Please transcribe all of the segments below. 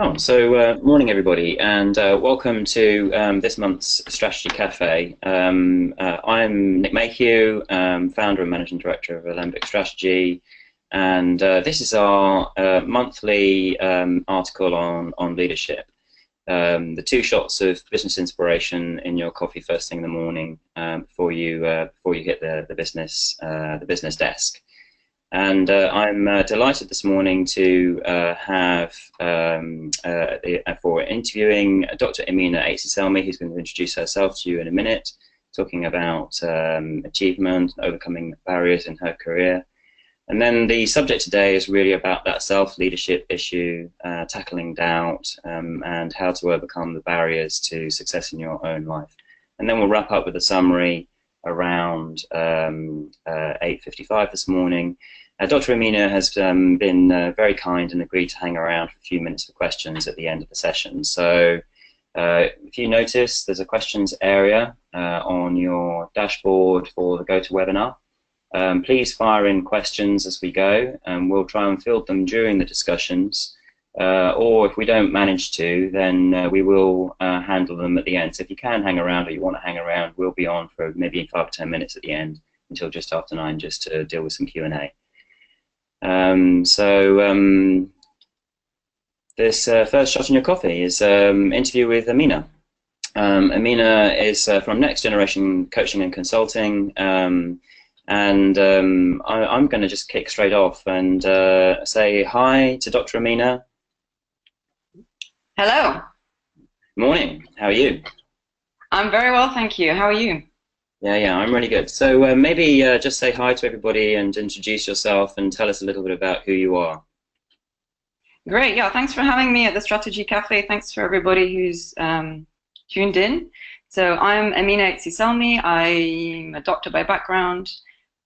Morning everybody, and welcome to this month's Strategy Cafe. I'm Nick Mayhew, founder and managing director of Alembic Strategy, and this is our monthly article on leadership. The two shots of business inspiration in your coffee first thing in the morning before you hit the business desk. And I'm delighted this morning to have for interviewing Dr Amina Aitsi-Selmi, who's going to introduce herself to you in a minute, talking about achievement, overcoming barriers in her career. And then the subject today is really about that self-leadership issue, tackling doubt, and how to overcome the barriers to success in your own life. And then we'll wrap up with a summary around 8:55 this morning. Dr Amina has been very kind and agreed to hang around for a few minutes for questions at the end of the session. So if you notice, there's a questions area on your dashboard for the GoToWebinar. Please fire in questions as we go, and we'll try and field them during the discussions. Or if we don't manage to, then we will handle them at the end. So if you can hang around, or you want to hang around, we'll be on for maybe 5 or 10 minutes at the end until just after 9, just to deal with some Q&A. This first shot in your coffee is interview with Amina. Amina is from Next Generation Coaching and Consulting, and I'm going to just kick straight off and say hi to Dr. Amina. Hello. Morning. How are you? I'm very well, thank you. How are you? Yeah, I'm really good. So maybe just say hi to everybody and introduce yourself and tell us a little bit about who you are. Great, yeah, thanks for having me at the Strategy Cafe. Thanks for everybody who's tuned in. So I'm Amina Aitsi-Selmi. I'm a doctor by background.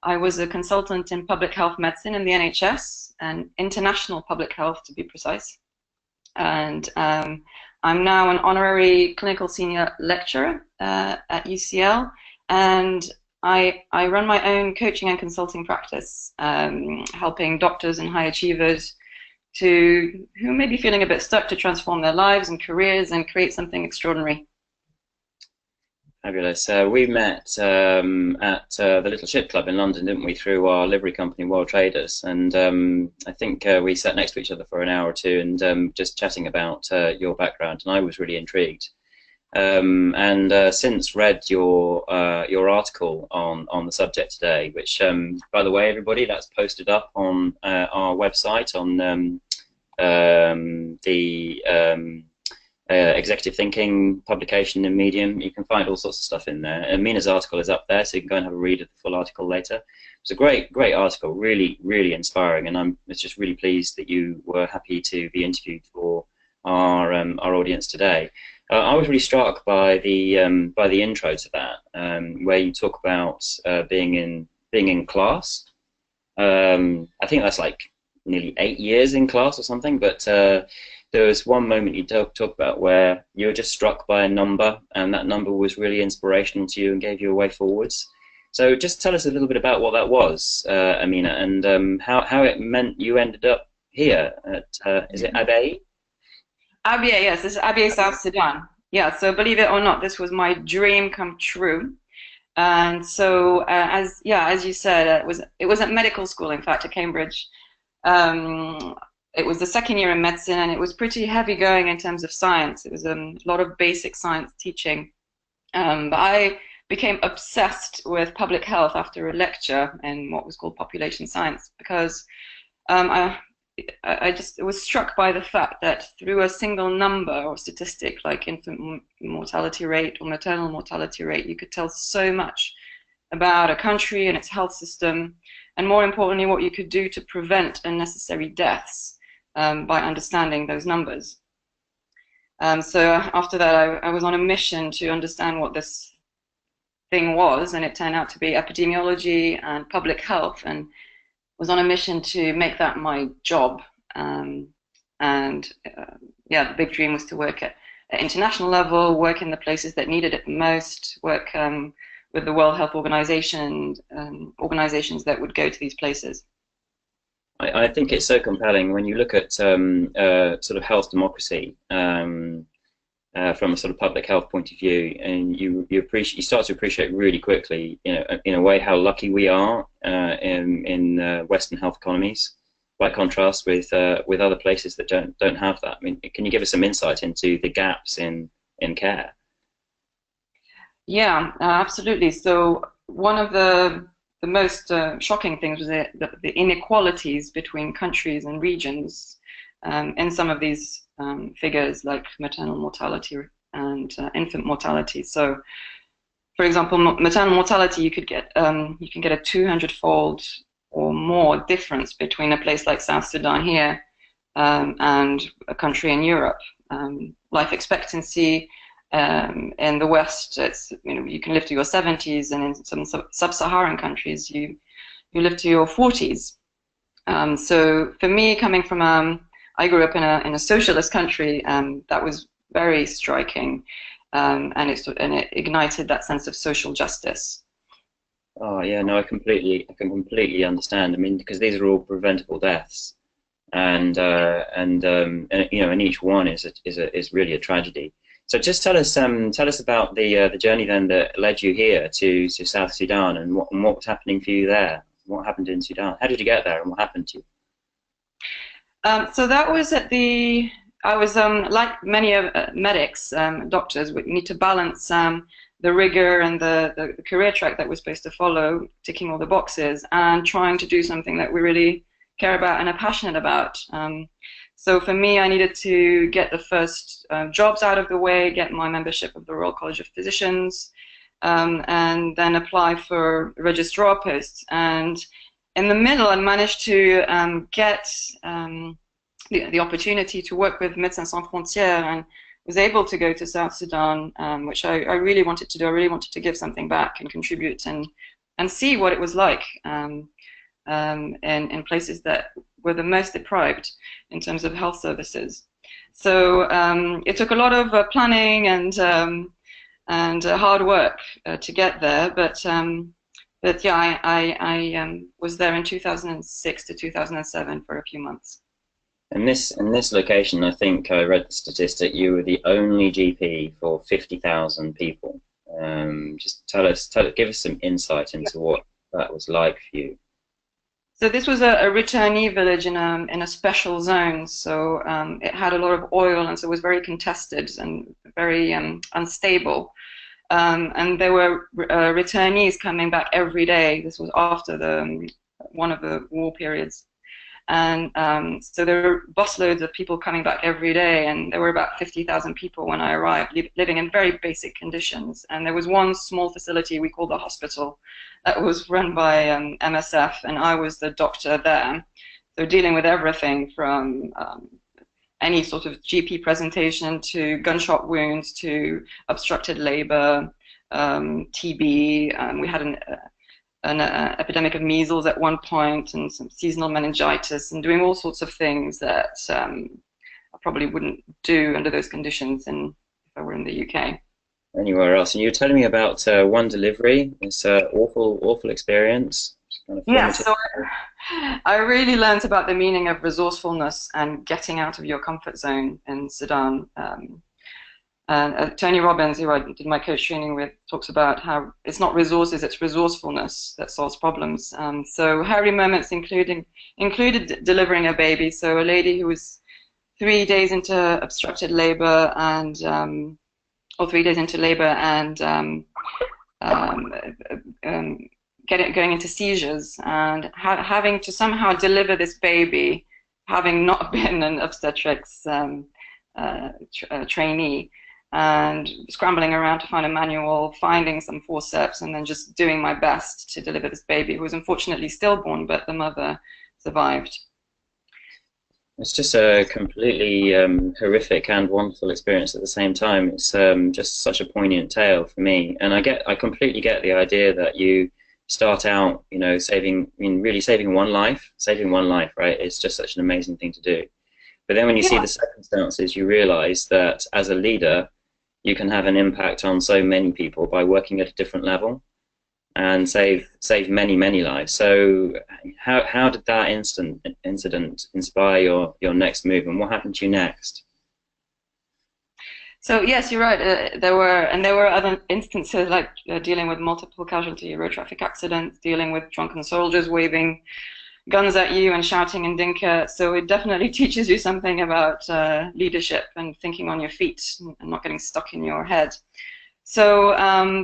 I was a consultant in public health medicine in the NHS and international public health, to be precise. And I'm now an honorary clinical senior lecturer at UCL. And I run my own coaching and consulting practice, helping doctors and high achievers who may be feeling a bit stuck to transform their lives and careers and create something extraordinary. Fabulous. We met at the Little Ship Club in London, didn't we, through our livery company, World Traders, and I think we sat next to each other for an hour or two and just chatting about your background, and I was really intrigued. And since read your article on the subject today, which, by the way, everybody, that's posted up on our website on the Executive Thinking publication in Medium. You can find all sorts of stuff in there. Amina's article is up there, so you can go and have a read of the full article later. It's a great article, really inspiring, and I'm just really pleased that you were happy to be interviewed for our audience today. I was really struck by the intro to that, where you talk about being in class. I think that's like nearly 8 years in class or something. But there was one moment you talk about where you were just struck by a number, and that number was really inspirational to you and gave you a way forwards. So just tell us a little bit about what that was, Amina, and how it meant you ended up here at is it Abyei? Abyei, yes, this is Abyei, South Sudan. Yeah, so believe it or not, this was my dream come true. And so, as you said, it was at medical school, in fact, at Cambridge. It was the second year in medicine, and it was pretty heavy going in terms of science. It was a lot of basic science teaching. But I became obsessed with public health after a lecture in what was called population science, because I just was struck by the fact that through a single number or statistic like infant mortality rate or maternal mortality rate, you could tell so much about a country and its health system, and more importantly, what you could do to prevent unnecessary deaths by understanding those numbers. So after that, I was on a mission to understand what this thing was, and it turned out to be epidemiology and public health, and was on a mission to make that my job. Yeah, the big dream was to work at international level, work in the places that needed it the most, work with the World Health Organization and organizations that would go to these places. I think it's so compelling when you look at sort of health democracy from a sort of public health point of view, and you start to appreciate really quickly, in a way, how lucky we are in Western health economies, by contrast with other places that don't have that. I mean, can you give us some insight into the gaps in care? Yeah, absolutely. So one of the most shocking things was the inequalities between countries and regions in some of these figures, like maternal mortality and infant mortality. So, for example, maternal mortality, you can get a 200-fold or more difference between a place like South Sudan here and a country in Europe. Life expectancy in the West, you can live to your 70s, and in some sub-Saharan countries, you live to your 40s. So for me, coming from I grew up in a socialist country, that was very striking, and it ignited that sense of social justice. Oh yeah, no, I can completely understand. I mean, because these are all preventable deaths, and each one is really a tragedy. So just tell us about the journey then that led you here to South Sudan, and what was happening for you there. What happened in Sudan? How did you get there, and what happened to you? So that was I was like many medics, doctors, we need to balance the rigor and the career track that we're supposed to follow, ticking all the boxes, and trying to do something that we really care about and are passionate about. So for me, I needed to get the first jobs out of the way, get my membership of the Royal College of Physicians, and then apply for registrar posts. And in the middle, I managed to get the opportunity to work with Médecins Sans Frontières, and was able to go to South Sudan, which I really wanted to do. I really wanted to give something back and contribute and see what it was like in places that were the most deprived in terms of health services. So it took a lot of planning and hard work to get there, but yeah, I was there in 2006 to 2007 for a few months. In this location, I think I read the statistic. You were the only GP for 50,000 people. Just give us some insight into what that was like for you. So this was a returnee village in a special zone. So it had a lot of oil, and so it was very contested and very unstable. And there were returnees coming back every day. This was after one of the war periods. And so there were busloads of people coming back every day, and there were about 50,000 people when I arrived, living in very basic conditions. And there was one small facility we called the hospital that was run by MSF, and I was the doctor there. So dealing with everything from any sort of GP presentation to gunshot wounds to obstructed labor, TB. We had an epidemic of measles at one point, and some seasonal meningitis, and doing all sorts of things that I probably wouldn't do under those conditions if I were in the UK. Anywhere else? And you were telling me about one delivery. It's an awful experience. Kind of yeah, so I really learned about the meaning of resourcefulness and getting out of your comfort zone in Sudan. Tony Robbins, who I did my coach training with, talks about how it's not resources, it's resourcefulness that solves problems. So hairy moments included delivering a baby. So a lady who was 3 days into obstructed labor or 3 days into labor and going into seizures, and having to somehow deliver this baby, having not been an obstetrics trainee, and scrambling around to find a manual, finding some forceps, and then just doing my best to deliver this baby, who was unfortunately stillborn, but the mother survived. It's just a completely horrific and wonderful experience at the same time. It's just such a poignant tale for me, and I completely get the idea that you start out, really saving one life, right? It's just such an amazing thing to do. But then when you see the circumstances, you realize that as a leader, you can have an impact on so many people by working at a different level. and save many lives. So how did that incident inspire your next move, and what happened to you next? So yes, you're right. There were other instances like dealing with multiple casualty road traffic accidents, dealing with drunken soldiers waving guns at you and shouting in Dinka. So it definitely teaches you something about leadership and thinking on your feet and not getting stuck in your head. So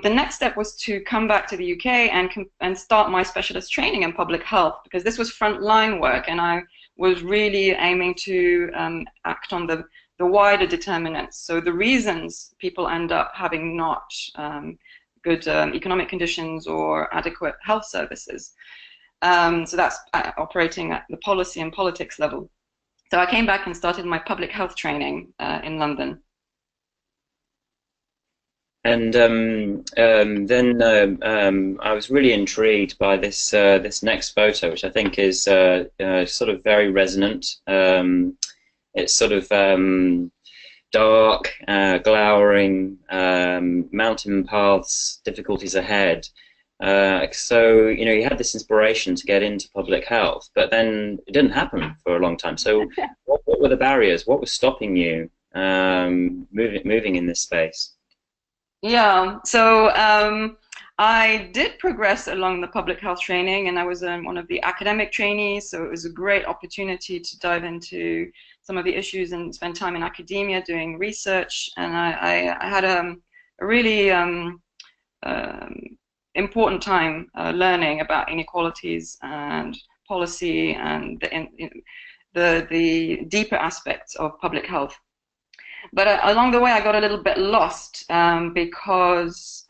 the next step was to come back to the UK and start my specialist training in public health, because this was frontline work, and I was really aiming to act on the wider determinants. So the reasons people end up having not good economic conditions or adequate health services. So that's operating at the policy and politics level. So I came back and started my public health training in London. And then I was really intrigued by this next photo, which I think is sort of very resonant. It's sort of dark, glowering, mountain paths, difficulties ahead. So you had this inspiration to get into public health, but then it didn't happen for a long time. So what were the barriers? What was stopping you moving in this space? Yeah, so I did progress along the public health training, and I was one of the academic trainees, so it was a great opportunity to dive into some of the issues and spend time in academia doing research. And I had a really important time learning about inequalities and policy and the deeper aspects of public health. But along the way, I got a little bit lost because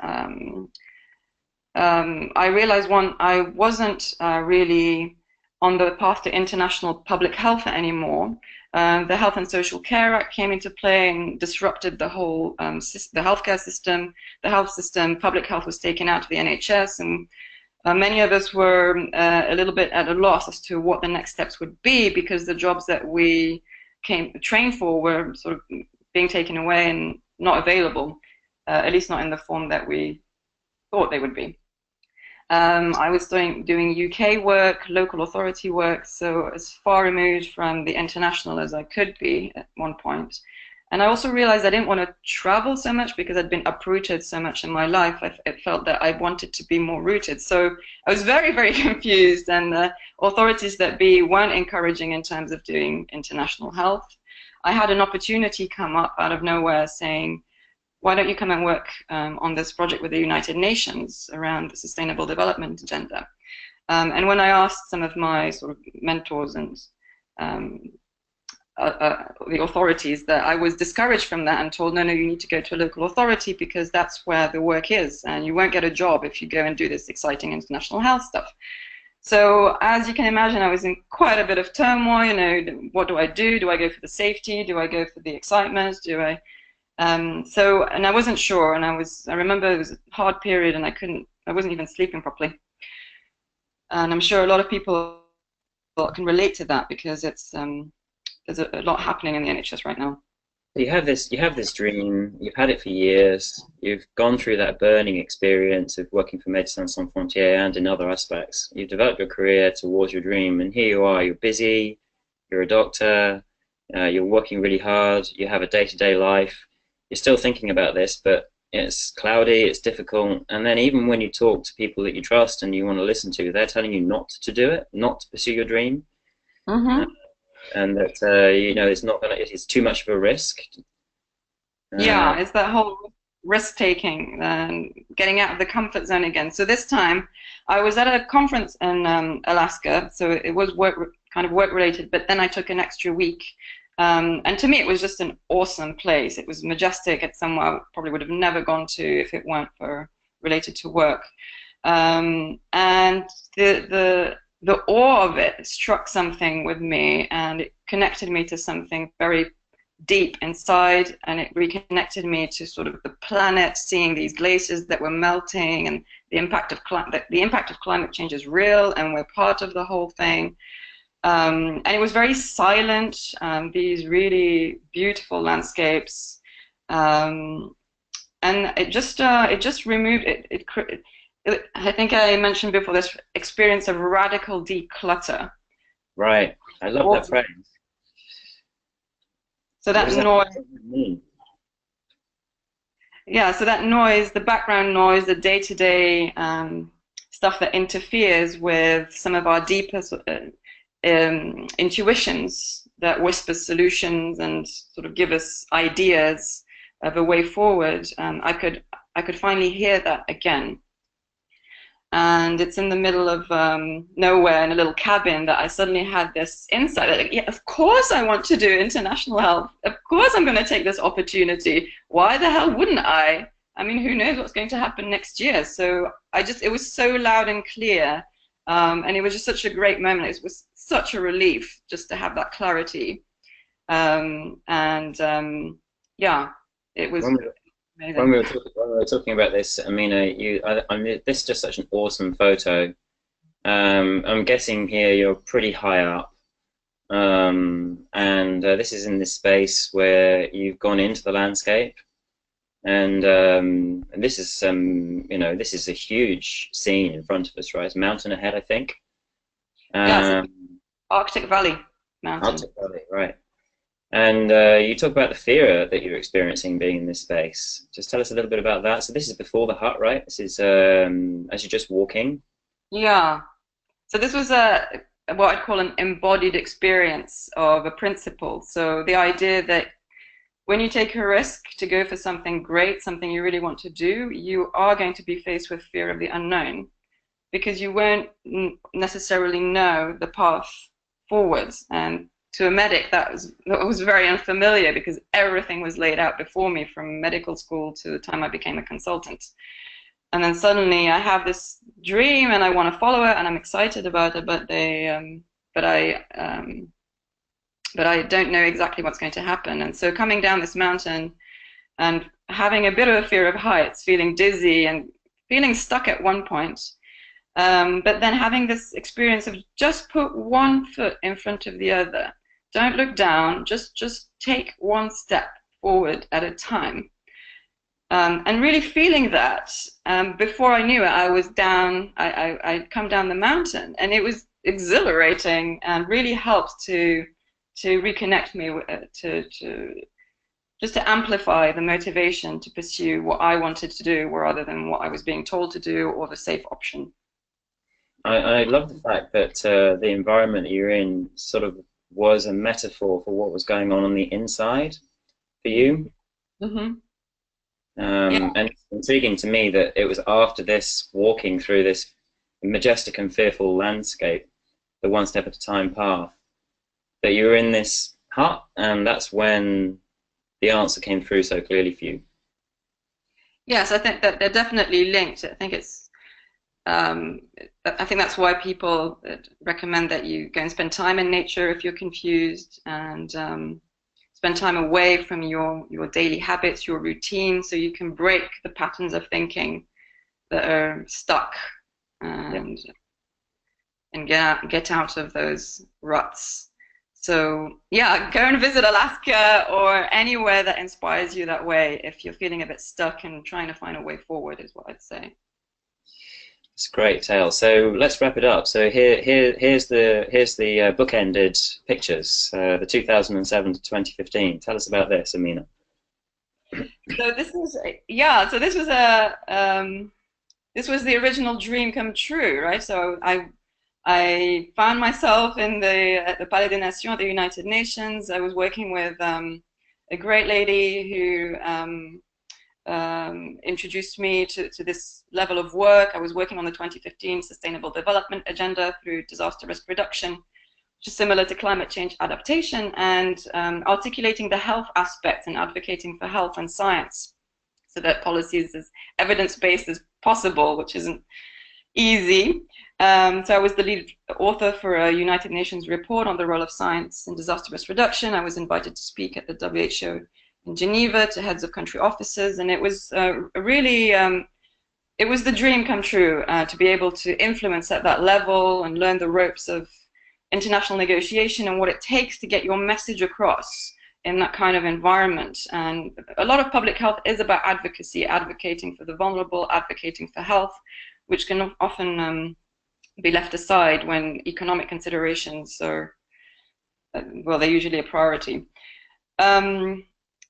I realized I wasn't really on the path to international public health anymore. The Health and Social Care Act came into play and disrupted the whole the healthcare system, the health system. Public health was taken out of the NHS, and many of us were a little bit at a loss as to what the next steps would be, because the jobs that we came trained for were sort of being taken away and not available, at least not in the form that we thought they would be. I was doing UK work, local authority work, so as far removed from the international as I could be at one point. And I also realized I didn't want to travel so much because I'd been uprooted so much in my life. I felt that I wanted to be more rooted. So I was very confused, and the authorities that be weren't encouraging in terms of doing international health. I had an opportunity come up out of nowhere saying, why don't you come and work on this project with the United Nations around the Sustainable Development Agenda? And when I asked some of my sort of mentors and the authorities, that I was discouraged from that and told, no, you need to go to a local authority because that's where the work is, and you won't get a job if you go and do this exciting international health stuff. So as you can imagine, I was in quite a bit of turmoil. What do I do? Do I go for the safety? Do I go for the excitement? Do I? And I wasn't sure. And I remember it was a hard period, and I wasn't even sleeping properly. And I'm sure a lot of people can relate to that, because there's a lot happening in the NHS right now. You have this dream, you've had it for years, you've gone through that burning experience of working for Médecins Sans Frontières and in other aspects. You've developed your career towards your dream, and here you are, you're busy, you're a doctor, you're working really hard, you have a day-to-day life, you're still thinking about this, but it's cloudy, it's difficult, and then even when you talk to people that you trust and you want to listen to, they're telling you not to do it, not to pursue your dream. Mm-hmm. And that it's too much of a risk. Yeah, it's that whole risk-taking and getting out of the comfort zone again. So this time, I was at a conference in Alaska, so it was kind of work-related, but then I took an extra week. And to me, it was just an awesome place. It was majestic. It's somewhere I probably would have never gone to if it weren't for related to work. And the awe of it struck something with me, and it connected me to something very deep inside, and it reconnected me to sort of the planet, seeing these glaciers that were melting, and the impact of climate change is real, and we're part of the whole thing. And it was very silent, these really beautiful landscapes, and it just removed it. I think I mentioned before this experience of radical declutter. Right. I love Or- that phrase. So What that does that noise, mean? yeah, so that noise, the background noise, the day-to-day stuff that interferes with some of our deeper intuitions that whisper solutions and sort of give us ideas of a way forward. I could finally hear that again. And it's in the middle of nowhere in a little cabin that I suddenly had this insight that, like, yeah, of course I want to do international health. Of course I'm going to take this opportunity. Why the hell wouldn't I? I mean, who knows what's going to happen next year? So it was so loud and clear. And it was just such a great moment. It was such a relief just to have that clarity. Yeah, it was When we, amazing. when we were talking about this, Amina, I mean, this is just such an awesome photo. I'm guessing here you're pretty high up, and this is in this space where you've gone into the landscape, and this is you know, this is a huge scene in front of us, right? It's a mountain ahead, I think. Yeah, it's Um, Arctic Valley Mountain. Arctic Valley, right? And you talk about the fear that you're experiencing being in this space. Just tell us a little bit about that. So this is before the hut, right? This is as you're just walking. Yeah. So this was what I'd call an embodied experience of a principle. So the idea that when you take a risk to go for something great, something you really want to do, you are going to be faced with fear of the unknown because you won't necessarily know the path forwards. And to a medic, that was very unfamiliar because everything was laid out before me from medical school to the time I became a consultant. And then suddenly I have this dream and I want to follow it and I'm excited about it, but I don't know exactly what's going to happen. And so coming down this mountain and having a bit of a fear of heights, feeling dizzy and feeling stuck at one point, but then having this experience of just put one foot in front of the other. Don't look down, just take one step forward at a time. And really feeling that before I knew it, I was down. I'd come down the mountain, and it was exhilarating and really helped to reconnect me to just to amplify the motivation to pursue what I wanted to do, rather than what I was being told to do or the safe option. I love the fact that the environment that you're in sort of was a metaphor for what was going on the inside for you. Mm-hmm. Yeah. And it's intriguing to me that it was after this, walking through this majestic and fearful landscape, the one step at a time path, that you were in this hut, and that's when the answer came through so clearly for you. Yes, I think that they're definitely linked. I think that's why people recommend that you go and spend time in nature if you're confused, and spend time away from your daily habits, your routine, so you can break the patterns of thinking that are stuck, and Yeah. and get out of those ruts. So yeah, go and visit Alaska or anywhere that inspires you that way if you're feeling a bit stuck and trying to find a way forward, is what I'd say. It's a great tale. So let's wrap it up. So here's the bookended pictures, the 2007 to 2015. Tell us about this, Amina. So this is yeah. So this was the original dream come true, right? So I found myself at the Palais des Nations at the United Nations. I was working with a great lady who introduced me to this level of work. I was working on the 2015 Sustainable Development Agenda through disaster risk reduction, which is similar to climate change adaptation, and articulating the health aspect and advocating for health and science so that policy is as evidence-based as possible, which isn't easy. So I was the lead author for a United Nations report on the role of science in disaster risk reduction. I was invited to speak at the WHO in Geneva to heads of country offices, and it was really, it was the dream come true to be able to influence at that level and learn the ropes of international negotiation and what it takes to get your message across in that kind of environment. And a lot of public health is about advocacy, advocating for the vulnerable, advocating for health, which can often be left aside when economic considerations are, well, they're usually a priority.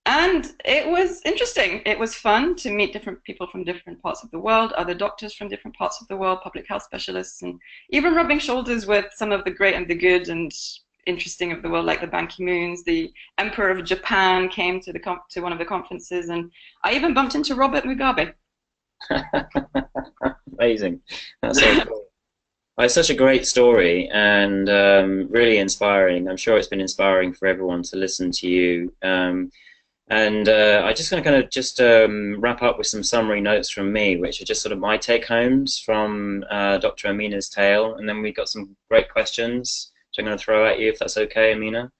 And it was interesting. It was fun to meet different people from different parts of the world, other doctors from different parts of the world, public health specialists, and even rubbing shoulders with some of the great and the good and interesting of the world, like the Ban Ki-moons. The Emperor of Japan came to to one of the conferences, and I even bumped into Robert Mugabe. Amazing. That's so cool. Well, it's such a great story and really inspiring. I'm sure it's been inspiring for everyone to listen to you. I just going to kind of just wrap up with some summary notes from me, which are just sort of my take-homes from Dr. Amina's tale, and then we've got some great questions which I'm going to throw at you, if that's okay, Amina.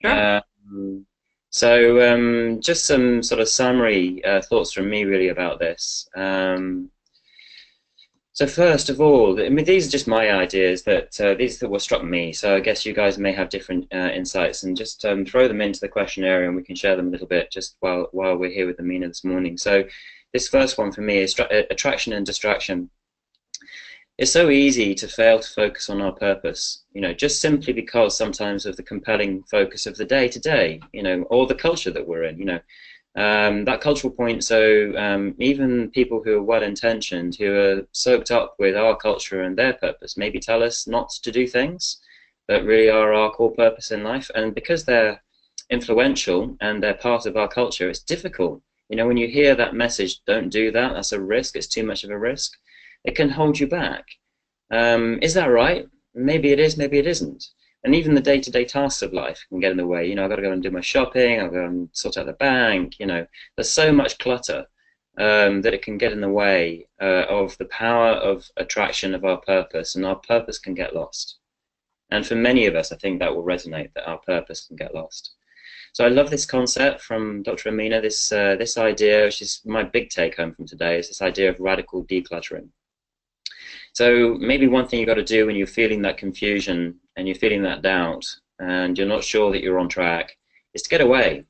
Sure. Just some sort of summary thoughts from me really about this. So first of all, I mean, these are just my ideas these that what struck me. So I guess you guys may have different insights, and just throw them into the question area, and we can share them a little bit just while we're here with Amina this morning. So this first one for me is attraction and distraction. It's so easy to fail to focus on our purpose, just simply because sometimes of the compelling focus of the day-to-day, or the culture that we're in, that cultural point. So even people who are well-intentioned, who are soaked up with our culture and their purpose, maybe tell us not to do things that really are our core purpose in life. And because they're influential and they're part of our culture, it's difficult. When you hear that message, don't do that, that's a risk, it's too much of a risk, it can hold you back. Is that right? Maybe it is, maybe it isn't. And even the day-to-day tasks of life can get in the way. I've got to go and do my shopping, I've got to go and sort out the bank. There's so much clutter that it can get in the way of the power of attraction of our purpose, and our purpose can get lost. And for many of us, I think that will resonate, that our purpose can get lost. So I love this concept from Dr. Amina, this idea, which is my big take-home from today, is this idea of radical decluttering. So maybe one thing you've got to do when you're feeling that confusion and you're feeling that doubt and you're not sure that you're on track is to get away.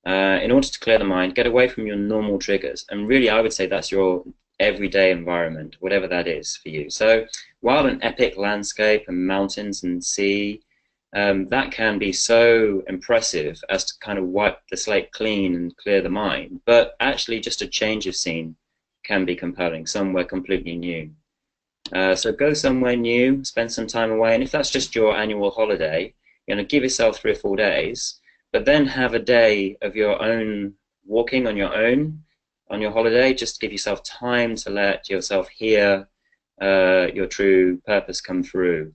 In order to clear the mind, get away from your normal triggers. And really, I would say that's your everyday environment, whatever that is for you. So while an epic landscape and mountains and sea, that can be so impressive as to kind of wipe the slate clean and clear the mind, but actually just a change of scene can be compelling, somewhere completely new. So go somewhere new, spend some time away, and if that's just your annual holiday, give yourself 3 or 4 days, but then have a day of your own walking on your own on your holiday, just to give yourself time to let yourself hear your true purpose come through.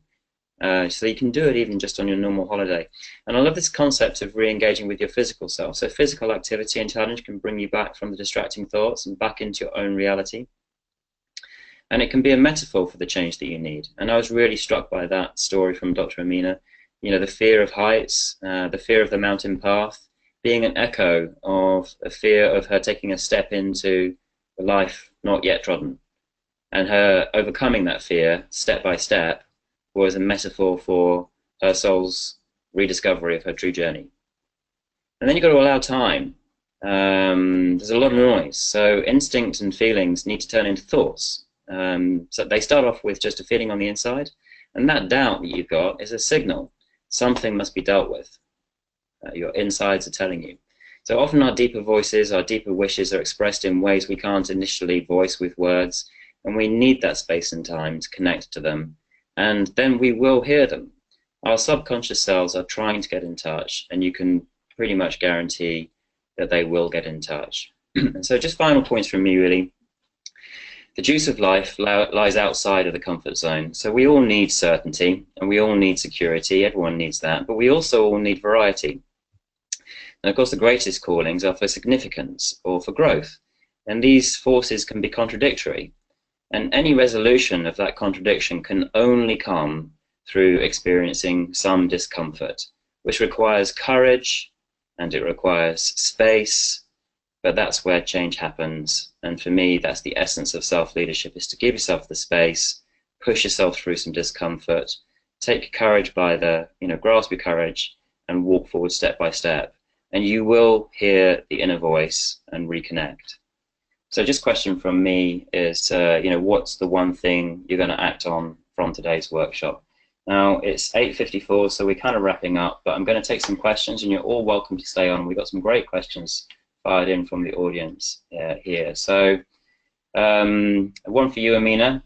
So you can do it even just on your normal holiday. And I love this concept of re-engaging with your physical self. So physical activity and challenge can bring you back from the distracting thoughts and back into your own reality. And it can be a metaphor for the change that you need. And I was really struck by that story from Dr. Amina. The fear of heights, the fear of the mountain path, being an echo of a fear of her taking a step into a life not yet trodden. And her overcoming that fear, step by step, was a metaphor for her soul's rediscovery of her true journey. And then you've got to allow time. There's a lot of noise. So instincts and feelings need to turn into thoughts. So they start off with just a feeling on the inside, and that doubt that you've got is a signal. Something must be dealt with. Your insides are telling you. So often our deeper voices, our deeper wishes are expressed in ways we can't initially voice with words, and we need that space and time to connect to them, and then we will hear them. Our subconscious selves are trying to get in touch, and you can pretty much guarantee that they will get in touch. And so just final points from me, really. The juice of life lies outside of the comfort zone. So we all need certainty, and we all need security. Everyone needs that. But we also all need variety. And of course, the greatest callings are for significance or for growth. And these forces can be contradictory. And any resolution of that contradiction can only come through experiencing some discomfort, which requires courage and it requires space. But that's where change happens. And for me, that's the essence of self-leadership, is to give yourself the space, push yourself through some discomfort, take courage by the, grasp your courage and walk forward step by step. And you will hear the inner voice and reconnect. So just question from me is, what's the one thing you're going to act on from today's workshop? Now, it's 8:54, so we're kind of wrapping up, but I'm going to take some questions, and you're all welcome to stay on. We've got some great questions fired in from the audience here. So one for you, Amina.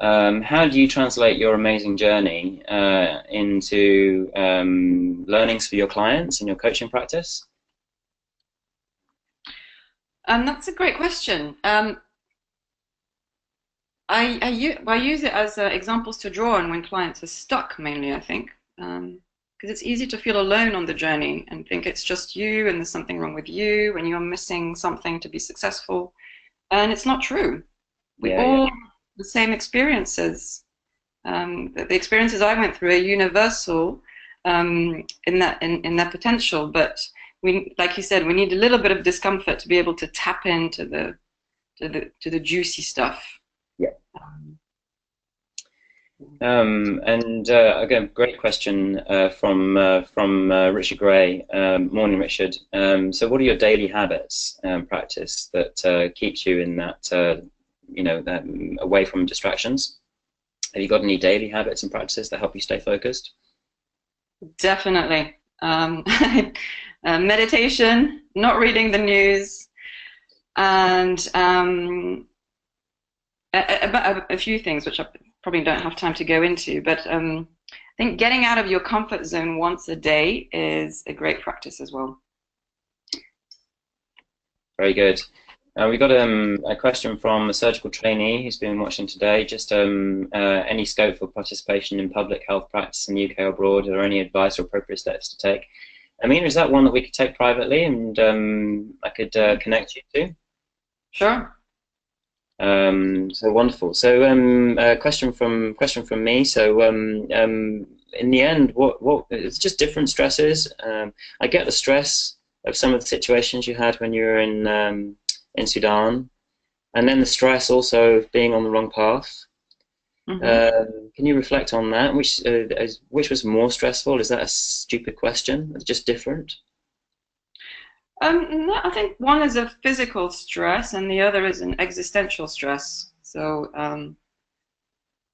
How do you translate your amazing journey into learnings for your clients in your coaching practice? That's a great question. I use it as examples to draw on when clients are stuck, mainly, I think, because it's easy to feel alone on the journey and think it's just you and there's something wrong with you and you're missing something to be successful. And it's not true. We all have the same experiences. The experiences I went through are universal in their potential, but we, like you said, we need a little bit of discomfort to be able to tap into the juicy stuff. Yeah. Again, great question from Richard Gray. Morning, Richard. So, what are your daily habits practice that keeps you in that that away from distractions? Have you got any daily habits and practices that help you stay focused? Definitely. Meditation, not reading the news, and a few things which I probably don't have time to go into, but I think getting out of your comfort zone once a day is a great practice as well. Very good. We got a question from a surgical trainee who's been watching today. Just any scope for participation in public health practice in the UK or abroad, or any advice or appropriate steps to take? Amina, is that one that we could take privately and I could connect you to? Sure. So wonderful. So question from me. So in the end, what it's just different stresses. I get the stress of some of the situations you had when you were in Sudan, and then the stress also of being on the wrong path. Can you reflect on that? Which was more stressful? Is that a stupid question? It's just different? No, I think one is a physical stress and the other is an existential stress. So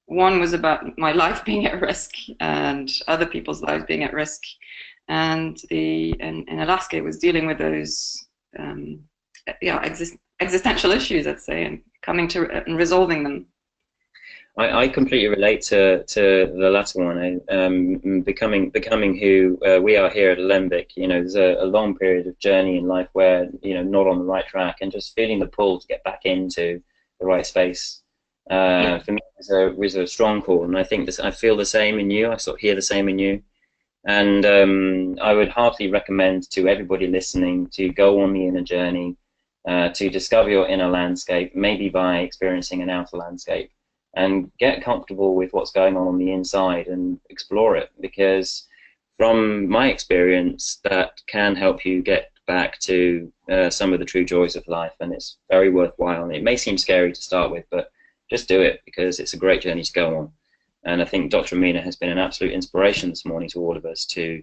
one was about my life being at risk and other people's lives being at risk, and in Alaska it was dealing with those existential issues, I'd say, and coming to and resolving them. I completely relate to the latter one. Becoming who we are here at Alembic. There's a long period of journey in life where not on the right track, and just feeling the pull to get back into the right space. For me, was a strong call, and I think I feel the same in you. I sort of hear the same in you, and I would heartily recommend to everybody listening to go on the inner journey, to discover your inner landscape, maybe by experiencing an outer landscape, and get comfortable with what's going on the inside and explore it, because from my experience that can help you get back to some of the true joys of life, and it's very worthwhile. And it may seem scary to start with, but just do it, because it's a great journey to go on. And I think Dr. Amina has been an absolute inspiration this morning to all of us to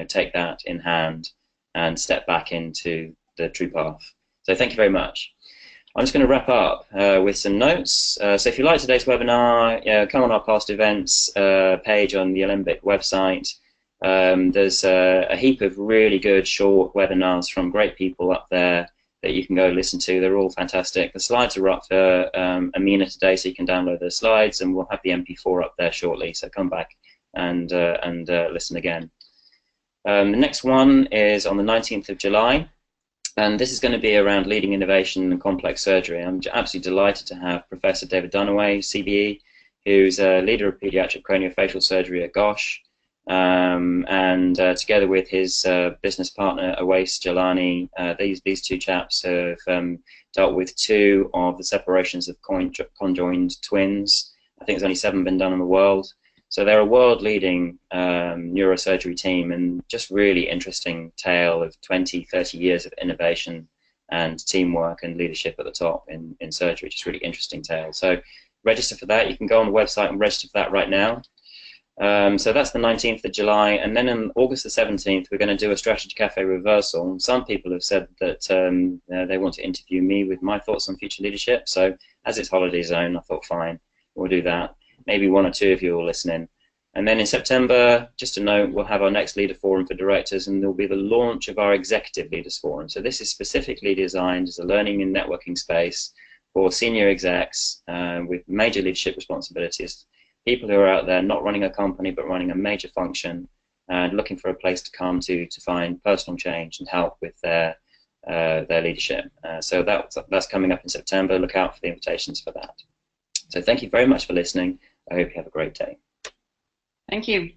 take that in hand and step back into the true path. So thank you very much. I'm just going to wrap up with some notes. So if you like today's webinar, come on our past events page on the Alembic website. There's a heap of really good short webinars from great people up there that you can go listen to. They're all fantastic. The slides are up for Amina today, so you can download the slides, and we'll have the MP4 up there shortly. So come back and listen again. The next one is on the 19th of July. And this is going to be around leading innovation and complex surgery. I'm absolutely delighted to have Professor David Dunaway, CBE, who's a leader of pediatric craniofacial surgery at Gosh, and together with his business partner, Awais Jalani, these two chaps have dealt with 2 of the separations of conjoined twins. I think there's only 7 been done in the world. So they're a world-leading neurosurgery team, and just really interesting tale of 20, 30 years of innovation and teamwork and leadership at the top in surgery. Just really interesting tale. So register for that. You can go on the website and register for that right now. So that's the 19th of July, and then on August the 17th, we're going to do a Strategy Cafe reversal. Some people have said that they want to interview me with my thoughts on future leadership. So as it's holiday zone, I thought, fine, we'll do that. Maybe one or two of you will listen in. And then in September, just a note, we'll have our next Leader Forum for directors, and there'll be the launch of our Executive Leaders Forum. So this is specifically designed as a learning and networking space for senior execs with major leadership responsibilities. People who are out there not running a company but running a major function and looking for a place to come to find personal change and help with their leadership. So that's coming up in September. Look out for the invitations for that. So thank you very much for listening. I hope you have a great day. Thank you.